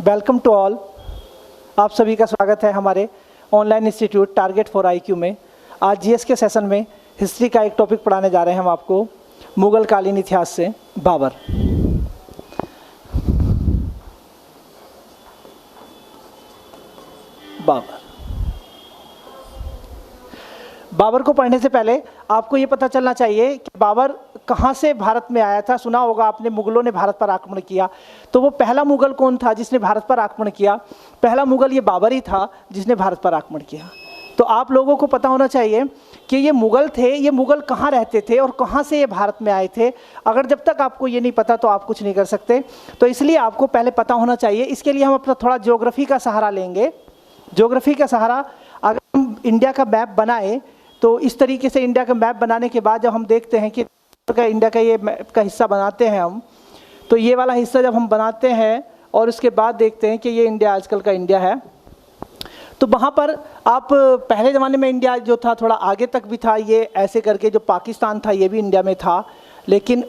Welcome to all. आप सभी का स्वागत है हमारे online institute target for IQ में। आज जीएस के सेशन में हिस्ट्री का एक टॉपिक पढ़ाने जा रहे हैं हम आपको, मुगल कालीन इतिहास से बाबर। बाबर को पढ़ने से पहले आपको ये पता चलना चाहिए कि बाबर कहाँ से भारत में आया था। सुना होगा आपने, मुगलों ने भारत पर आक्रमण किया। तो वो पहला मुगल कौन था जिसने भारत पर आक्रमण किया? पहला मुगल ये बाबर ही था जिसने भारत पर आक्रमण किया। तो आप लोगों को पता होना चाहिए कि ये मुगल थे, ये मुगल कहाँ रहते थे और कहाँ से ये भारत में आए थे। अगर जब तक आपको ये नहीं पता तो आप कुछ नहीं कर सकते। तो इसलिए आपको पहले पता होना चाहिए। इसके लिए हम अपना थोड़ा ज्योग्राफी का सहारा लेंगे। ज्योग्राफी का सहारा, अगर हम इंडिया का मैप बनाए तो इस तरीके से इंडिया का मैप बनाने के बाद जब हम देखते हैं कि इंडिया का ये मैप का हिस्सा बनाते हैं हम, तो ये वाला हिस्सा जब हम बनाते हैं और उसके बाद देखते हैं कि ये इंडिया आजकल का इंडिया है, तो वहाँ पर आप पहले ज़माने में इंडिया जो था थोड़ा आगे तक भी था, ये ऐसे करके जो पाकिस्तान था ये भी इंडिया में था। लेकिन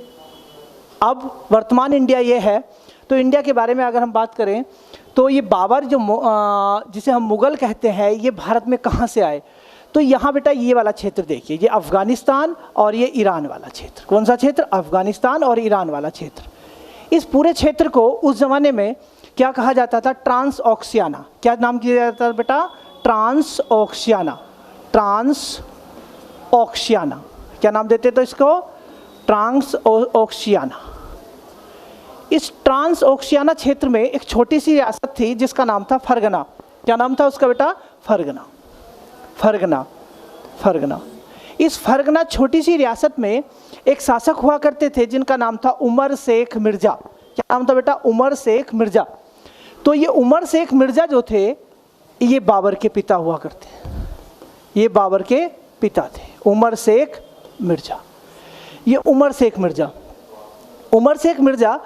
अब वर्तमान इंडिया ये है। तो इंडिया के बारे में अगर हम बात करें तो ये बाबर जो जिसे हम मुगल कहते हैं, ये भारत में कहाँ से आए? तो यहाँ बेटा ये वाला क्षेत्र देखिए, ये अफ़गानिस्तान और ये ईरान वाला क्षेत्र। कौन सा क्षेत्र? अफ़गानिस्तान और ईरान वाला क्षेत्र। इस पूरे क्षेत्र को उस ज़माने में क्या कहा जाता था? Transoxiana. क्या नाम किया जाता था बेटा? Trans Oxiana. ट्रांस ऑक्सियाना क्या नाम देते थे इसको? Transoxiana. इस ट्रांस ऑक्सियाना क्षेत्र में एक छोटी सी रियासत थी जिसका नाम था फरगना। क्या नाम था उसका बेटा? फरगना। फरगना। फरगना। इस फरगना छोटी सी रियासत में एक शासक हुआ करते थे जिनका नाम था उमर शेख मिर्जा। क्या नाम था बेटा? उमर शेख मिर्जा। तो ये उमर शेख मिर्जा जो थे ये बाबर के पिता हुआ करते। ये बाबर के पिता थे, उमर शेख मिर्जा। ये उमर शेख मिर्जा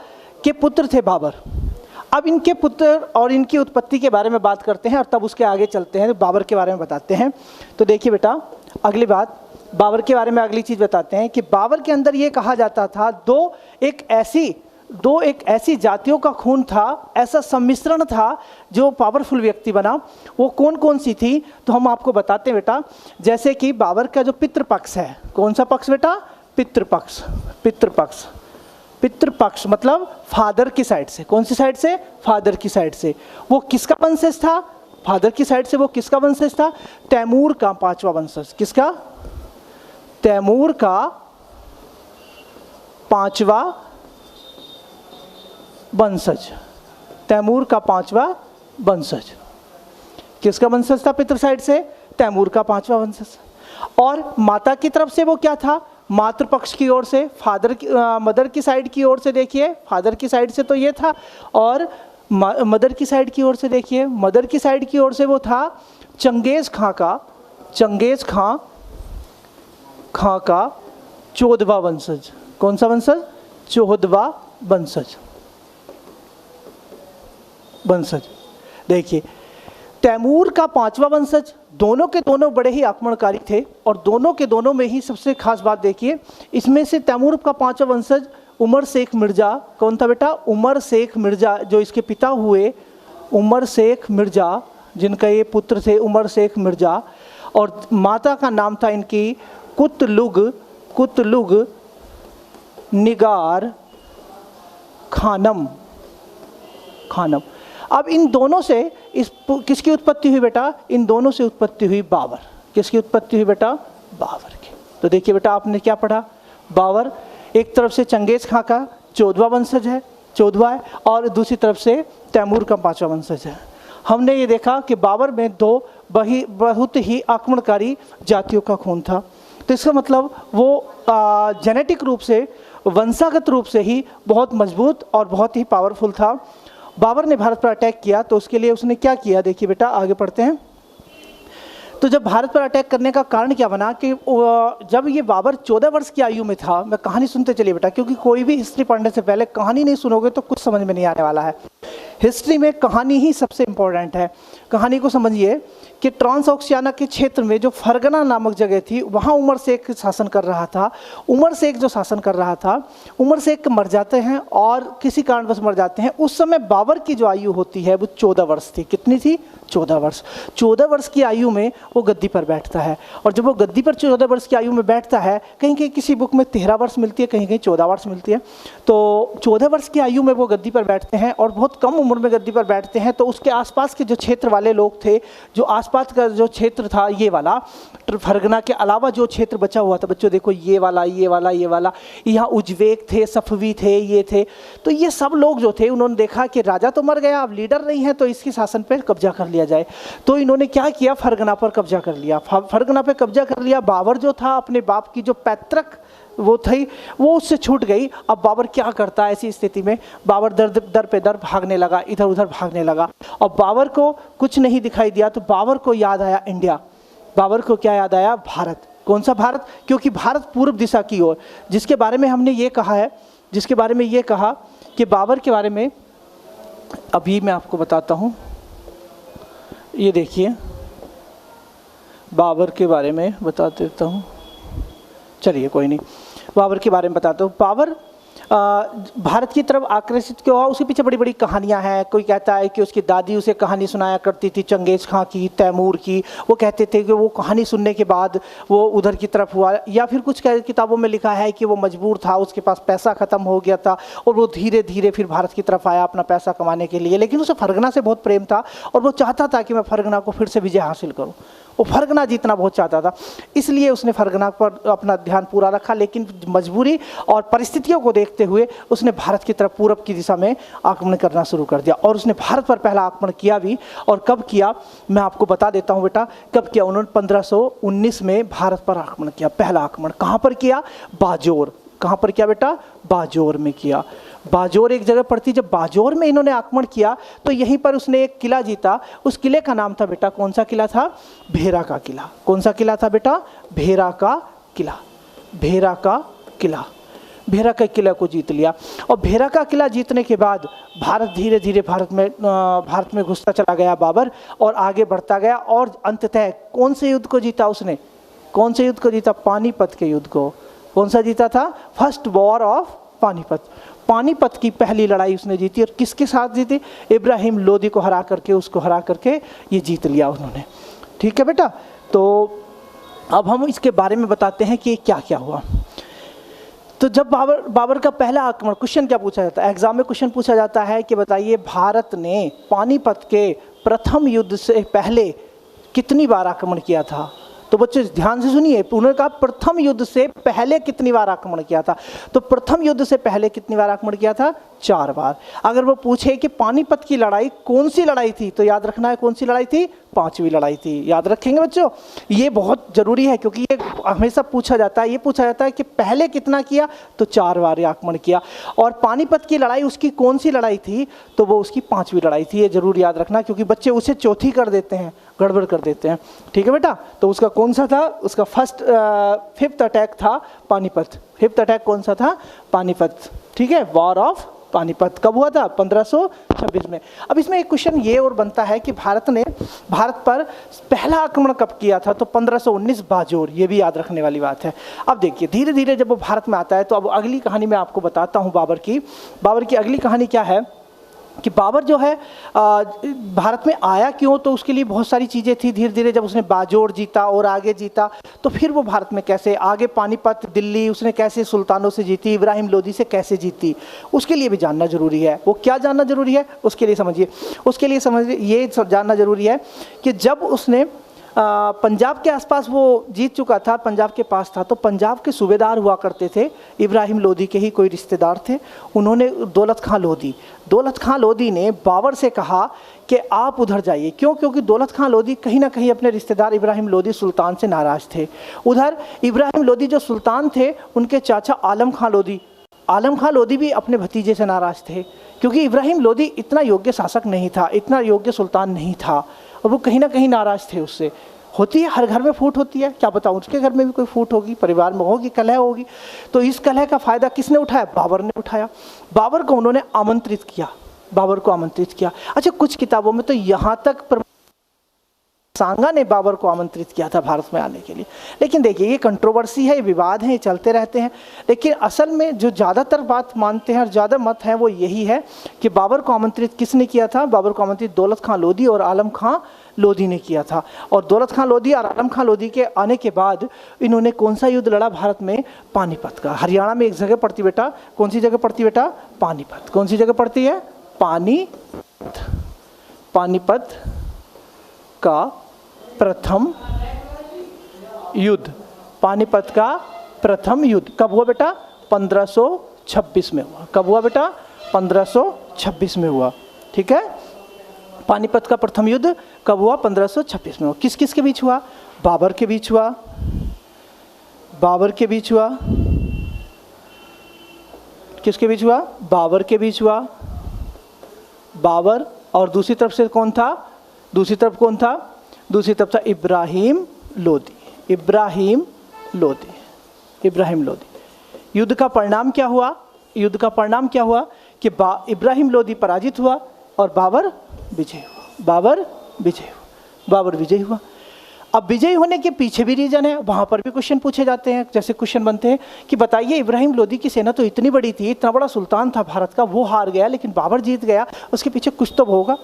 के पुत्र थे बाबर। अब इनके पुत्र और इनकी उत्पत्ति के बारे में बात करते हैं और तब उसके आगे चलते हैं, बाबर के बारे में बताते हैं। तो देखिए बेटा, अगली बात बाबर के बारे में अगली चीज़ बताते हैं कि बाबर के अंदर ये कहा जाता था दो एक ऐसी जातियों का खून था, ऐसा सम्मिश्रण था जो पावरफुल व्यक्ति बना। वो कौन कौन सी थी तो हम आपको बताते हैं बेटा। जैसे कि बाबर का जो पितृपक्ष है, कौन सा पक्ष बेटा? पितृपक्ष। पितृपक्ष। पितृपक्ष मतलब फादर की साइड से। कौन सी साइड से? फादर की साइड से। वो किसका वंशज था? फादर की साइड से वो किसका वंशज था? तैमूर का पांचवा वंशज। किसका? तैमूर का पांचवा वंशज। तैमूर का पांचवा वंशज। किसका वंशज था पितृ साइड से? तैमूर का पांचवा वंशज। और माता की तरफ से वो क्या था? मातृपक्ष की ओर से, मदर की साइड की ओर से देखिए, फादर की साइड से तो ये था। और मदर की साइड की ओर से देखिए, मदर की साइड की ओर से वो था चंगेज खां का 14वां वंशज। कौन सा वंशज? 14वां वंशज। देखिए, तैमूर का पांचवा वंशज, दोनों के दोनों बड़े ही आक्रमणकारी थे और दोनों के दोनों में ही सबसे खास बात देखिए, इसमें से तैमूर का पांचवा वंशज उमर शेख मिर्जा। कौन था बेटा? उमर शेख मिर्जा, जो इसके पिता हुए उमर शेख मिर्जा, जिनका ये पुत्र थे उमर शेख मिर्जा। और माता का नाम था इनकी कुतलुग निगार खानम। अब इन दोनों से किसकी उत्पत्ति हुई बेटा? इन दोनों से उत्पत्ति हुई बाबर। किसकी उत्पत्ति हुई बेटा? बाबर की। तो देखिए बेटा, आपने क्या पढ़ा? बाबर एक तरफ से चंगेज खां का 14वां वंशज है, 14वां है, और दूसरी तरफ से तैमूर का 5वां वंशज है। हमने ये देखा कि बाबर में दो बहुत ही आक्रमणकारी जातियों का खून था। तो इसका मतलब वो जेनेटिक रूप से, वंशागत रूप से ही बहुत मजबूत और बहुत ही पावरफुल था। बाबर ने भारत पर अटैक किया तो उसके लिए उसने क्या किया? देखिए बेटा, आगे पढ़ते हैं। तो जब भारत पर अटैक करने का कारण क्या बना कि जब ये बाबर 14 वर्ष की आयु में था, मैं कहानी सुनते चलिए बेटा, क्योंकि कोई भी हिस्ट्री पढ़ने से पहले कहानी नहीं सुनोगे तो कुछ समझ में नहीं आने वाला है। हिस्ट्री में कहानी ही सबसे इम्पोर्टेंट है। कहानी को समझिए कि ट्रांसओक्सियाना के क्षेत्र में जो फरगना नामक जगह थी, वहाँ उमर शेख शासन कर रहा था। उमर शेख जो शासन कर रहा था, उमर शेख मर जाते हैं और किसी कारणवश मर जाते हैं। उस समय बाबर की जो आयु होती है वो 14 वर्ष थी। कितनी थी? 14 वर्ष। 14 वर्ष की आयु में वो गद्दी पर बैठता है, और जब वो गद्दी पर 14 वर्ष की आयु में बैठता है, कहीं कहीं किसी बुक में 13 वर्ष मिलती है, कहीं कहीं 14 वर्ष मिलती है, तो 14 वर्ष की आयु में वो गद्दी पर बैठते हैं और बहुत कम उम्र में गद्दी पर बैठते हैं। तो उसके आसपास के जो क्षेत्र वाले लोग थे, जो आसपास का जो क्षेत्र था ये वाला, फरगना के अलावा जो क्षेत्र बचा हुआ था, बच्चों देखो ये वाला, ये वाला, ये वाला, यहाँ उज्बेक थे, सफवी थे, ये थे, तो ये सब लोग जो थे उन्होंने देखा कि राजा तो मर गया, अब लीडर नहीं है, तो इसके शासन पर कब्जा कर लिया जाए। तो इन्होंने क्या किया? फरगना पर कब्जा कर लिया। फरगना पर कब्जा कर लिया। बाबर जो था अपने बाप की जो पैतृक वो थी वो उससे छूट गई। अब बाबर क्या करता है ऐसी स्थिति में? बाबर दर पे दर भागने लगा, इधर उधर भागने लगा, और बाबर को कुछ नहीं दिखाई दिया। तो बाबर को याद आया इंडिया। बाबर को क्या याद आया? भारत। कौन सा भारत? क्योंकि भारत पूर्व दिशा की ओर, जिसके बारे में हमने ये कहा है, जिसके बारे में ये कहा कि बाबर के बारे में अभी मैं आपको बताता हूँ। ये देखिए, बाबर के बारे में बता देता हूँ। चलिए कोई नहीं, बाबर के बारे में बताता हूँ। बाबर भारत की तरफ आकर्षित क्यों हुआ? उसके पीछे बड़ी बड़ी कहानियाँ हैं। कोई कहता है कि उसकी दादी उसे कहानी सुनाया करती थी, चंगेज़ खां की, तैमूर की। वो कहते थे कि वो कहानी सुनने के बाद वो उधर की तरफ हुआ, या फिर कुछ किताबों में लिखा है कि वो मजबूर था, उसके पास पैसा ख़त्म हो गया था और वो धीरे धीरे फिर भारत की तरफ आया अपना पैसा कमाने के लिए। लेकिन उसे फरगना से बहुत प्रेम था और वो चाहता था कि मैं फरगना को फिर से विजय हासिल करूँ। वो फरगना जीतना बहुत चाहता था, इसलिए उसने फरगना पर अपना ध्यान पूरा रखा। लेकिन मजबूरी और परिस्थितियों को देखते हुए उसने भारत की तरफ पूरब की दिशा में आक्रमण करना शुरू कर दिया, और उसने भारत पर पहला आक्रमण किया भी। और कब किया मैं आपको बता देता हूँ बेटा, कब किया उन्होंने? 1519 में भारत पर आक्रमण किया। पहला आक्रमण कहाँ पर किया? बाजोर। कहाँ पर किया बेटा? बाजोर में किया। बाजोर एक जगह पड़ती, जब बाजोर में इन्होंने आक्रमण किया तो यहीं पर उसने एक किला जीता। उस किले का नाम था बेटा, कौन सा किला था? भेरा का किला। कौन सा किला था बेटा? भेरा का किला। भेरा का किला। भेरा के किला को जीत लिया, और भेरा का किला जीतने के बाद भारत धीरे धीरे भारत में घुसता चला गया बाबर, और आगे बढ़ता गया, और अंततः कौन से युद्ध को जीता उसने? कौन से युद्ध को जीता? पानीपत के युद्ध को। कौन सा जीता था? First war of Panipat. Panipat की पहली लड़ाई उसने जीती, और किसके साथ जीती? इब्राहिम लोदी को हरा करके, उसको हरा करके ये जीत लिया उन्होंने। ठीक है बेटा, तो अब हम इसके बारे में बताते हैं कि क्या क्या हुआ। तो जब बाबर का पहला आक्रमण, क्वेश्चन क्या पूछा जाता है एग्जाम में? क्वेश्चन पूछा जाता है कि बताइए भारत ने पानीपत के प्रथम युद्ध से पहले कितनी बार आक्रमण किया था? तो बच्चों ध्यान से सुनिए, उन्होंने कहा प्रथम युद्ध से पहले कितनी बार आक्रमण किया था। तो प्रथम युद्ध से पहले कितनी बार आक्रमण किया था? 4 बार। अगर वो पूछे कि पानीपत की लड़ाई कौन सी लड़ाई थी, तो याद रखना है कौन सी लड़ाई थी? 5वीं लड़ाई थी। याद रखेंगे बच्चों, ये बहुत जरूरी है, क्योंकि ये हमेशा पूछा जाता है। ये पूछा जाता है कि पहले कितना किया, तो 4 बार आक्रमण किया। और पानीपत की लड़ाई उसकी कौन सी लड़ाई थी? तो वो उसकी 5वीं लड़ाई थी। ये जरूर याद रखना, क्योंकि बच्चे उसे चौथी कर देते हैं, गड़बड़ कर देते हैं। ठीक है बेटा, तो उसका कौन सा था? उसका फिफ्थ अटैक था पानीपत। फिफ्थ अटैक कौन सा था? पानीपत। ठीक है, वॉर ऑफ पानीपत कब हुआ था? 1526 में। अब इसमें एक क्वेश्चन ये और बनता है कि भारत पर पहला आक्रमण कब किया था? तो 1519 बाजोर। ये भी याद रखने वाली बात है। अब देखिए, धीरे धीरे जब वो भारत में आता है, तो अब अगली कहानी मैं आपको बताता हूँ बाबर की। बाबर की अगली कहानी क्या है कि बाबर जो है भारत में आया क्यों? तो उसके लिए बहुत सारी चीज़ें थी। धीरे धीरे जब उसने बाजोर जीता और आगे जीता, तो फिर वो भारत में कैसे आगे, पानीपत, दिल्ली, उसने कैसे सुल्तानों से जीती, इब्राहिम लोदी से कैसे जीती, उसके लिए भी जानना जरूरी है। वो क्या जानना जरूरी है? उसके लिए समझिए, ये जानना जरूरी है कि जब उसने पंजाब के आसपास वो जीत चुका था, पंजाब के पास था, तो पंजाब के सूबेदार हुआ करते थे इब्राहिम लोदी के ही कोई रिश्तेदार थे। उन्होंने दौलत खां लोदी ने बाबर से कहा कि आप उधर जाइए। क्यों? क्योंकि दौलत खां लोदी कहीं ना कहीं अपने रिश्तेदार इब्राहिम लोदी सुल्तान से नाराज़ थे। उधर इब्राहिम लोदी जो सुल्तान थे, उनके चाचा आलम खां लोदी भी अपने भतीजे से नाराज़ थे, क्योंकि इब्राहिम लोदी इतना योग्य शासक नहीं था, इतना योग्य सुल्तान नहीं था, और वो कहीं ना कहीं नाराज़ थे उससे। होती है, हर घर में फूट होती है, क्या पता उसके घर में भी कोई फूट होगी, परिवार में होगी, कलह होगी। तो इस कलह का फ़ायदा किसने उठाया? बाबर ने उठाया। बाबर को आमंत्रित किया। अच्छा, कुछ किताबों में तो यहाँ तक सांगा ने बाबर को आमंत्रित किया था भारत में आने के लिए। लेकिन देखिए ये कंट्रोवर्सी है, ये विवाद है, ये चलते रहते हैं। लेकिन असल में जो ज़्यादातर बात मानते हैं और ज़्यादा मत है वो यही है कि बाबर को आमंत्रित किसने किया था? बाबर को आमंत्रित दौलत खां लोधी और आलम खां लोधी ने किया था। और दौलत खां लोधी और आलम खां लोधी के आने के बाद इन्होंने कौन सा युद्ध लड़ा भारत में? पानीपत का। हरियाणा में एक जगह पड़ती बेटा, कौन सी जगह पड़ती बेटा? पानीपत। कौन सी जगह पड़ती है? पानीपत का प्रथम युद्ध। पानीपत का प्रथम युद्ध कब हुआ बेटा? 1526 में हुआ। कब हुआ बेटा? 1526 में हुआ। ठीक है, पानीपत का प्रथम युद्ध कब हुआ? 1526 में हुआ। किस किस के बीच हुआ? बाबर के बीच हुआ, बाबर के बीच हुआ। किसके बीच हुआ? बाबर के बीच हुआ। बाबर और दूसरी तरफ से कौन था? दूसरी तरफ कौन था? दूसरी तरफ था इब्राहिम लोदी। इब्राहिम लोदी, इब्राहिम लोदी। युद्ध का परिणाम क्या हुआ? युद्ध का परिणाम क्या हुआ कि इब्राहिम लोदी पराजित हुआ और बाबर विजय हुआ। बाबर विजय हुआ। बाबर विजय हुआ। अब विजयी होने के पीछे भी रीजन है, वहाँ पर भी क्वेश्चन पूछे जाते हैं। जैसे क्वेश्चन बनते हैं कि बताइए इब्राहिम लोदी की सेना तो इतनी बड़ी थी, इतना बड़ा सुल्तान था भारत का, वो हार गया लेकिन बाबर जीत गया, उसके पीछे कुछ तो होगा।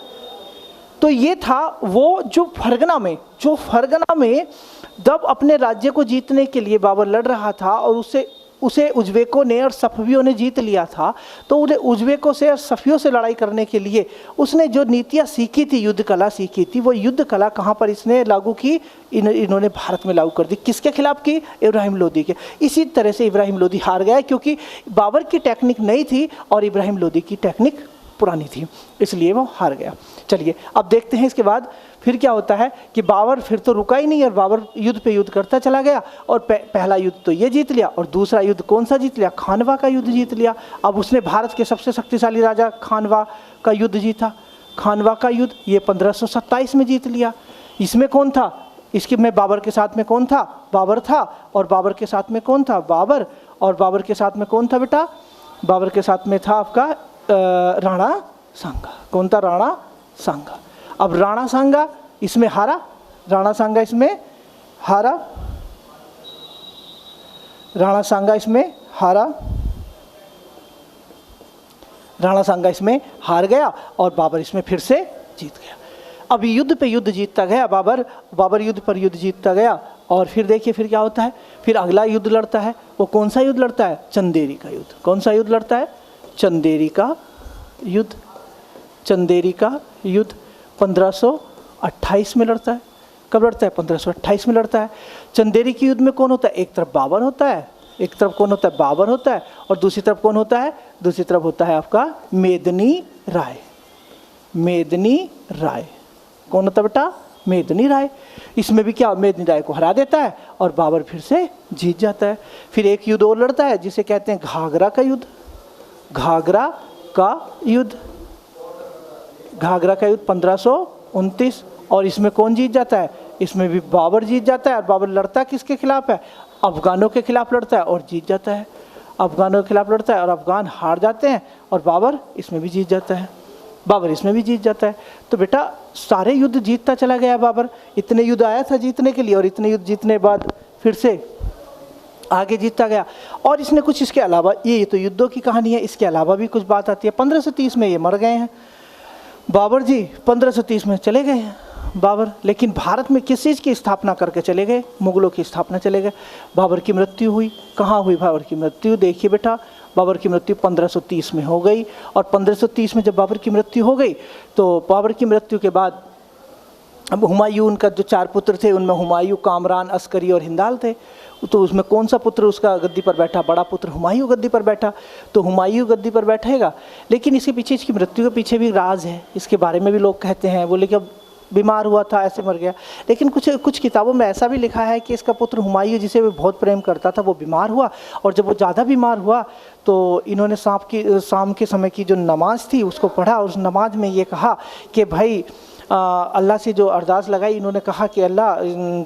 तो ये था वो जो फरगना में जब अपने राज्य को जीतने के लिए बाबर लड़ रहा था और उसे उज़्बेकों ने और सफवियों ने जीत लिया था, तो उन्हें उज़्बेकों से और सफियों से लड़ाई करने के लिए उसने जो नीतियाँ सीखी थी, युद्ध कला सीखी थी, वो युद्ध कला कहाँ पर इसने लागू की? इन्होंने भारत में लागू कर दी। किसके खिलाफ की? इब्राहिम लोदी के। इसी तरह से इब्राहिम लोदी हार गया क्योंकि बाबर की टेक्निक नई थी और इब्राहिम लोदी की टेक्निक पुरानी थी, इसलिए वो हार गया। चलिए अब देखते हैं इसके बाद फिर क्या होता है कि बाबर फिर तो रुका ही नहीं और बाबर युद्ध पे युद्ध करता चला गया और पहला युद्ध तो ये जीत लिया और दूसरा युद्ध कौन सा जीत लिया? खानवा का युद्ध जीत लिया। अब उसने भारत के सबसे शक्तिशाली राजा खानवा का युद्ध जीता। खानवा का युद्ध ये 1527 में जीत लिया। इसमें कौन था? इसके में बाबर के साथ में कौन था? बाबर था। और बाबर के साथ में कौन था? बाबर। और बाबर के साथ में कौन था बेटा? बाबर के साथ में था आपका राणा सांगा। कौन था? राणा सांगा। अब राणा सांगा इसमें हारा, राणा सांगा इसमें हारा, राणा सांगा इसमें हारा, राणा सांगा इसमें हार गया और बाबर इसमें फिर से जीत गया। अब युद्ध पे युद्ध जीतता गया बाबर, बाबर युद्ध पर युद्ध जीतता गया। और फिर देखिए फिर क्या होता है, फिर अगला युद्ध लड़ता है। वो कौन सा युद्ध लड़ता है? चंदेरी का युद्ध। कौन सा युद्ध लड़ता है? चंदेरी का युद्ध। चंदेरी का युद्ध 1528 में लड़ता है। कब लड़ता है? 1528 में लड़ता है। चंदेरी के युद्ध में कौन होता है? एक तरफ बाबर होता है, एक तरफ कौन होता है? बाबर होता है। और दूसरी तरफ कौन होता है? दूसरी तरफ होता है आपका मेदिनी राय। मेदिनी राय कौन होता है बेटा? मेदिनी राय। इसमें भी क्या, मेदिनी राय को हरा देता है और बाबर फिर से जीत जाता है। फिर एक युद्ध और लड़ता है जिसे कहते हैं घाघरा का युद्ध। घाघरा का युद्ध, घाघरा का युद्ध 1529। और इसमें कौन जीत जाता है? इसमें भी बाबर जीत जाता है। और बाबर लड़ता किसके खिलाफ है? अफगानों के खिलाफ लड़ता है और जीत जाता है। अफगानों के खिलाफ लड़ता है और अफगान हार जाते हैं और बाबर इसमें भी जीत जाता है। बाबर इसमें भी जीत जाता है। तो बेटा सारे युद्ध जीतता चला गया बाबर। इतने युद्ध आया था जीतने के लिए और इतने युद्ध जीतने के बाद फिर से आगे जीतता गया। और इसने कुछ इसके अलावा, ये तो युद्धों की कहानी है, इसके अलावा भी कुछ बात आती है। 1530 में ये मर गए हैं बाबर जी, 1530 में चले गए हैं बाबर। लेकिन भारत में किस चीज़ की स्थापना करके चले गए? मुगलों की स्थापना चले गए। बाबर की मृत्यु हुई, कहाँ हुई बाबर की मृत्यु? देखिए बेटा, बाबर की मृत्यु 1530 में हो गई। और 1530 में जब बाबर की मृत्यु हो गई तो बाबर की मृत्यु के बाद अब हुमायूं का जो 4 पुत्र थे उनमें हुमायूं, कामरान, अस्करी और हिंदाल थे। तो उसमें कौन सा पुत्र उसका गद्दी पर बैठा? बड़ा पुत्र हुमायूं गद्दी पर बैठा। तो हुमायूं गद्दी पर बैठेगा। लेकिन इसके पीछे, इसकी मृत्यु के पीछे भी राज है। इसके बारे में भी लोग कहते हैं, बोले कि बीमार हुआ था, ऐसे मर गया। लेकिन कुछ किताबों में ऐसा भी लिखा है कि इसका पुत्र हुमायूं, जिसे वो बहुत प्रेम करता था, वो बीमार हुआ। और जब वो ज़्यादा बीमार हुआ तो इन्होंने शाम के समय की जो नमाज थी उसको पढ़ा और उस नमाज में ये कहा कि भाई अल्लाह से जो अरदास लगाई, इन्होंने कहा कि अल्लाह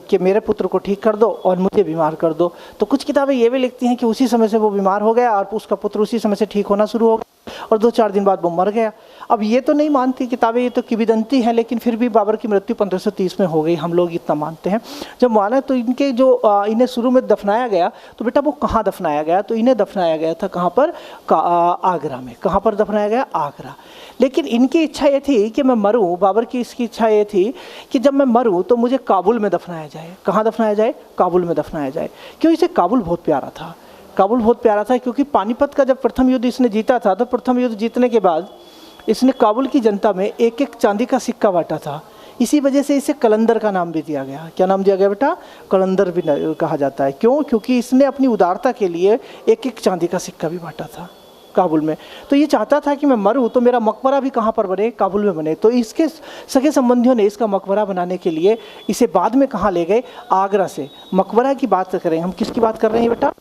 कि मेरे पुत्र को ठीक कर दो और मुझे बीमार कर दो। तो कुछ किताबें ये भी लिखती हैं कि उसी समय से वो बीमार हो गया और उसका पुत्र उसी समय से ठीक होना शुरू हो गया और 2-4 दिन बाद वो मर गया। अब ये तो नहीं मानती किताबें, ये तो किंवदंती है, लेकिन फिर भी बाबर की मृत्यु 1530 में हो गई, हम लोग इतना मानते हैं। जब माना तो इनके जो इन्हें शुरू में दफनाया गया, तो बेटा वो कहाँ दफनाया गया, तो इन्हें दफनाया गया था कहाँ पर, आगरा में। कहाँ पर दफनाया गया, आगरा। लेकिन इनकी इच्छा ये थी कि मैं मरूं, बाबर की इसकी इच्छा ये थी कि जब मैं मरूं तो मुझे काबुल में दफनाया जाए। कहाँ दफनाया जाए, काबुल में दफनाया जाए। क्यों, इसे काबुल बहुत प्यारा था। काबुल बहुत प्यारा था क्योंकि पानीपत का जब प्रथम युद्ध इसने जीता था, तो प्रथम युद्ध जीतने के बाद इसने काबुल की जनता में एक एक चांदी का सिक्का बांटा था। इसी वजह से इसे कलंदर का नाम भी दिया गया। क्या नाम दिया गया बेटा, कलंदर भी कहा जाता है। क्यों, क्योंकि इसने अपनी उदारता के लिए एक एक चांदी का सिक्का भी बांटा था काबुल में। तो ये चाहता था कि मैं मरूं तो मेरा मकबरा भी कहाँ पर बने, काबुल में बने। तो इसके सगे संबंधियों ने इसका मकबरा बनाने के लिए इसे बाद में कहाँ ले गए, आगरा से। मकबरा की बात करें हम, किसकी बात कर रहे हैं बेटा,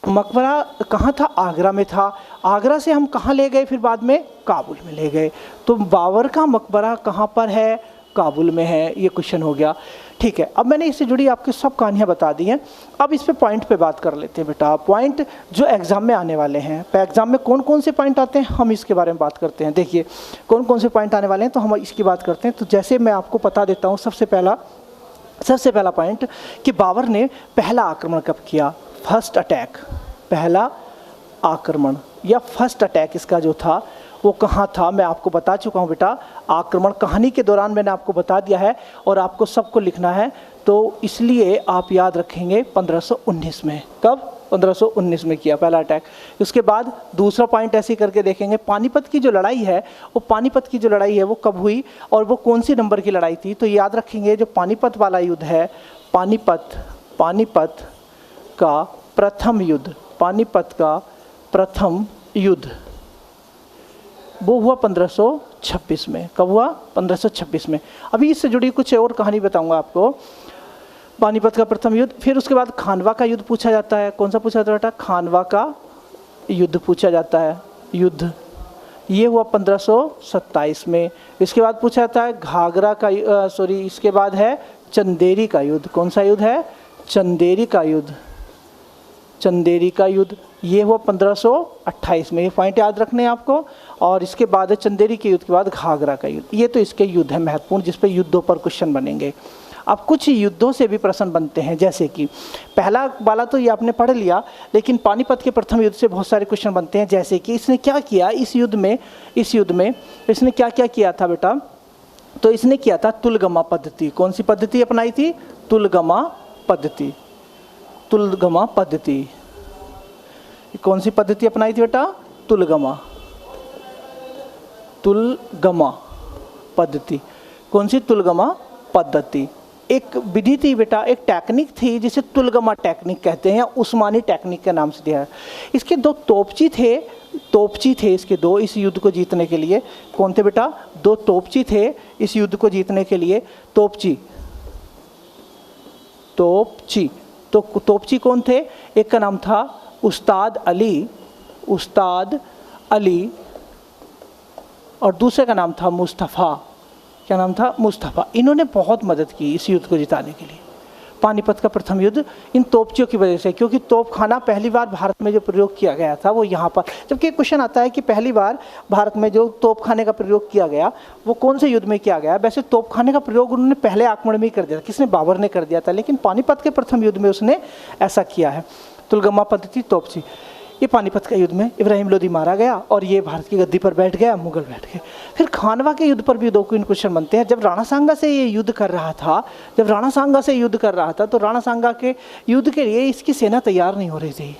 मकबरा कहाँ था, आगरा में था। आगरा से हम कहाँ ले गए, फिर बाद में काबुल में ले गए। तो बाबर का मकबरा कहाँ पर है, काबुल में है। ये क्वेश्चन हो गया। ठीक है, अब मैंने इससे जुड़ी आपकी सब कहानियाँ बता दी हैं। अब इस पे पॉइंट पे बात कर लेते हैं बेटा। पॉइंट जो एग्जाम में आने वाले हैं, एग्जाम में कौन कौन से पॉइंट आते हैं, हम इसके बारे में बात करते हैं। देखिए कौन कौन से पॉइंट आने वाले हैं, तो हम इसकी बात करते हैं। तो जैसे मैं आपको बता देता हूँ, सबसे पहला पॉइंट कि बाबर ने पहला आक्रमण कब किया, फर्स्ट अटैक। पहला आक्रमण या फर्स्ट अटैक इसका जो था वो कहाँ था, मैं आपको बता चुका हूँ बेटा। आक्रमण कहानी के दौरान मैंने आपको बता दिया है और आपको सबको लिखना है, तो इसलिए आप याद रखेंगे 1519 में। कब, 1519 में किया पहला अटैक। उसके बाद दूसरा पॉइंट ऐसे करके देखेंगे, पानीपत की जो लड़ाई है वो कब हुई और वो कौन सी नंबर की लड़ाई थी। तो याद रखेंगे जो पानीपत वाला युद्ध है, पानीपत का प्रथम युद्ध, पानीपत का प्रथम युद्ध वो हुआ 1526 में। कब हुआ, 1526 में। अभी इससे जुड़ी कुछ और कहानी बताऊंगा आपको। पानीपत का प्रथम युद्ध, फिर उसके बाद खानवा का युद्ध पूछा जाता है। कौन सा पूछा जाता है बेटा, खानवा का युद्ध पूछा जाता है। युद्ध ये हुआ 1527 में। इसके बाद पूछा जाता है घाघरा का इसके बाद है चंदेरी का युद्ध। कौन सा युद्ध है, चंदेरी का युद्ध। चंदेरी का युद्ध ये हुआ 1528 में। ये पॉइंट याद रखने हैं आपको। और इसके बाद है चंदेरी के युद्ध के बाद घाघरा का युद्ध। ये तो इसके युद्ध है महत्वपूर्ण, जिस पे युद्धों पर क्वेश्चन बनेंगे। अब कुछ युद्धों से भी प्रश्न बनते हैं, जैसे कि पहला वाला तो ये आपने पढ़ लिया, लेकिन पानीपत के प्रथम युद्ध से बहुत सारे क्वेश्चन बनते हैं। जैसे कि इसने क्या किया इस युद्ध में इसने क्या क्या किया था बेटा, तो इसने किया था तुलगमा पद्धति। कौन सी पद्धति अपनाई थी, तुलगमा पद्धति। तुलगमा पद्धति कौन सी पद्धति अपनाई थी बेटा, तुलगमा पद्धति। कौन सी, तुलगमा पद्धति। एक विधि थी बेटा, एक टेक्निक थी जिसे तुलगमा टेक्निक कहते हैं या उस्मानी टेक्निक के नाम से दिया है। इसके दो तोपची थे इसके दो, इस युद्ध को जीतने के लिए। कौन थे बेटा, दो तोपची थे इस युद्ध को जीतने के लिए। तोपची तो तोपची कौन थे, एक का नाम था उस्ताद अली और दूसरे का नाम था मुस्तफ़ा। क्या नाम था, मुस्तफ़ा। इन्होंने बहुत मदद की इस युद्ध को जिताने के लिए। पानीपत का प्रथम युद्ध इन तोपचियों की वजह से, क्योंकि तोपखाना पहली बार भारत में जो प्रयोग किया गया था वो यहाँ पर, जबकि एक क्वेश्चन आता है कि पहली बार भारत में जो तोपखाने का प्रयोग किया गया वो कौन से युद्ध में किया गया। वैसे तोपखाने का प्रयोग उन्होंने पहले आक्रमण में ही कर दिया था, किसने, बाबर ने कर दिया था, लेकिन पानीपत के प्रथम युद्ध में उसने ऐसा किया है। तुलगमा पद्धति, तोपची। ये पानीपत के युद्ध में इब्राहिम लोदी मारा गया और ये भारत की गद्दी पर बैठ गया, मुगल बैठ गए। फिर खानवा के युद्ध पर भी दो क्वेश्चन बनते हैं। जब राणा सांगा से ये युद्ध कर रहा था, तो राणा सांगा के युद्ध के लिए इसकी सेना तैयार नहीं हो रही थी,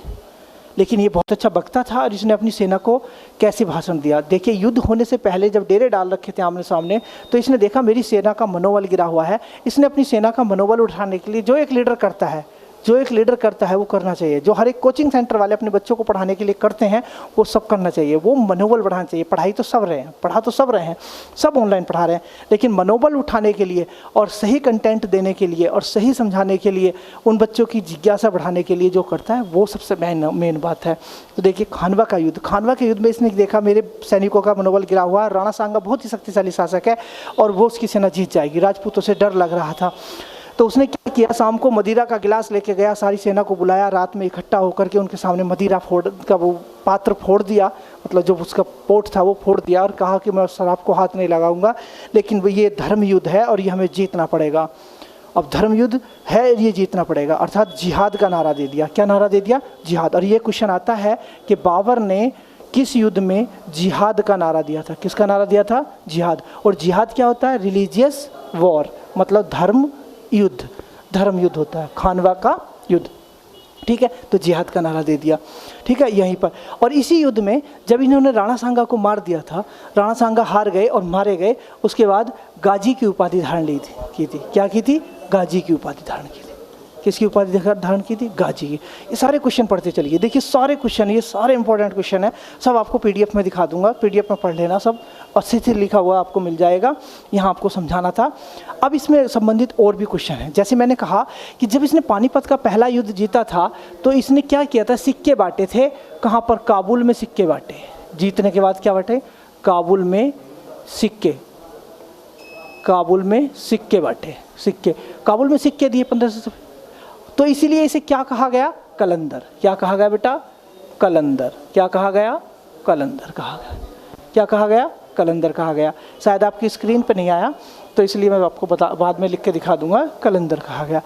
लेकिन ये बहुत अच्छा वक्ता था और इसने अपनी सेना को कैसे भाषण दिया। देखिए, युद्ध होने से पहले जब डेरे डाल रखे थे आमने सामने, तो इसने देखा मेरी सेना का मनोबल गिरा हुआ है। इसने अपनी सेना का मनोबल उठाने के लिए जो एक लीडर करता है वो करना चाहिए। जो हर एक कोचिंग सेंटर वाले अपने बच्चों को पढ़ाने के लिए करते हैं वो सब करना चाहिए। वो मनोबल बढ़ाना चाहिए। पढ़ा तो सब रहे हैं, सब ऑनलाइन पढ़ा रहे हैं, लेकिन मनोबल उठाने के लिए और सही कंटेंट देने के लिए और सही समझाने के लिए, उन बच्चों की जिज्ञासा बढ़ाने के लिए जो करता है वो सबसे मेन बात है। तो देखिए खानवा के युद्ध में इसने देखा मेरे सैनिकों का मनोबल गिरा हुआ। राणा सांगा बहुत ही शक्तिशाली शासक है और वो उसकी सेना जीत जाएगी। राजपूतों से डर लग रहा था। तो उसने क्या किया, शाम को मदिरा का गिलास लेके गया, सारी सेना को बुलाया, रात में इकट्ठा होकर के उनके सामने मदिरा का वो पात्र फोड़ दिया, मतलब जो उसका पोट था वो फोड़ दिया, और कहा कि मैं शराब को हाथ नहीं लगाऊंगा, लेकिन वो ये धर्म युद्ध है और ये हमें जीतना पड़ेगा। अब धर्म युद्ध है, ये जीतना पड़ेगा, अर्थात जिहाद का नारा दे दिया। क्या नारा दे दिया? जिहाद। और ये क्वेश्चन आता है कि बाबर ने किस युद्ध में जिहाद का नारा दिया था? किसका नारा दिया था? जिहाद। और जिहाद क्या होता है? रिलीजियस वॉर, मतलब धर्म युद्ध, धर्म युद्ध होता है, खानवा का युद्ध, ठीक है। तो जिहाद का नारा दे दिया, ठीक है, यहीं पर। और इसी युद्ध में जब इन्होंने राणा सांगा को मार दिया था, राणा सांगा हार गए और मारे गए, उसके बाद गाजी की उपाधि धारण की थी। क्या की थी? गाजी की उपाधि धारण की थी। किसकी उपाधि धारण की थी? गाजी की। ये सारे क्वेश्चन पढ़ते चलिए, देखिए सारे क्वेश्चन, ये सारे इंपॉर्टेंट क्वेश्चन है, सब आपको पीडीएफ में दिखा दूंगा, पीडीएफ में पढ़ लेना, सब अच्छे से लिखा हुआ आपको मिल जाएगा, यहाँ आपको समझाना था। अब इसमें संबंधित और भी क्वेश्चन हैं। जैसे मैंने कहा कि जब इसने पानीपत का पहला युद्ध जीता था तो इसने क्या किया था? सिक्के बांटे थे। कहाँ पर? काबुल में सिक्के बांटे। जीतने के बाद क्या बांटे? काबुल में सिक्के, काबुल में सिक्के बांटे, सिक्के, काबुल में सिक्के दिए 1500। तो इसीलिए इसे क्या कहा गया? कलंदर। क्या कहा गया बेटा? कलंदर। क्या कहा गया? कलंदर कहा गया। क्या कहा गया? कलंदर कहा गया। शायद आपकी स्क्रीन पे नहीं आया तो इसलिए मैं आपको बाद में लिख के दिखा दूंगा, कलंदर कहा गया।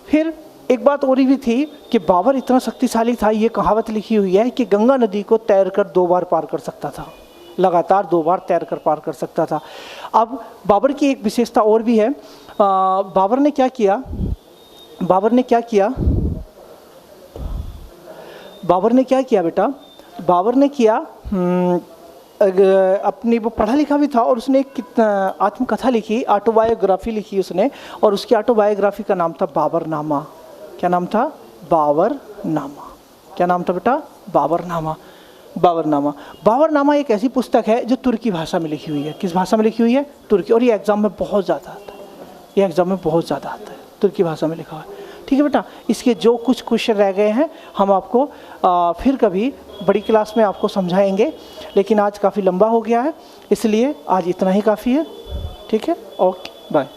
फिर एक बात और भी थी कि बाबर इतना शक्तिशाली था, ये कहावत लिखी हुई है कि गंगा नदी को तैरकर 2 बार पार कर सकता था, लगातार 2 बार तैरकर पार कर सकता था। अब बाबर की एक विशेषता और भी है। बाबर ने क्या किया? बाबर ने क्या किया? बाबर ने क्या किया बेटा? बाबर ने किया अपनी, वो पढ़ा लिखा भी था और उसने एक आत्मकथा लिखी, ऑटोबायोग्राफी लिखी उसने, और उसकी ऑटोबायोग्राफी का नाम था बाबरनामा। क्या नाम था? बाबरनामा। क्या नाम था बेटा? बाबरनामा। बाबरनामा। बाबरनामा एक ऐसी पुस्तक है जो तुर्की भाषा में लिखी हुई है। किस भाषा में लिखी हुई है? तुर्की। और ये एग्जाम में बहुत ज़्यादा आता है, ये एग्जाम में बहुत ज़्यादा आता है, तुर्की भाषा में लिखा हुआ है, ठीक है बेटा। इसके जो कुछ क्वेश्चन रह गए हैं हम आपको फिर कभी बड़ी क्लास में आपको समझाएंगे, लेकिन आज काफ़ी लंबा हो गया है, इसलिए आज इतना ही काफ़ी है, ठीक है। Okay, bye.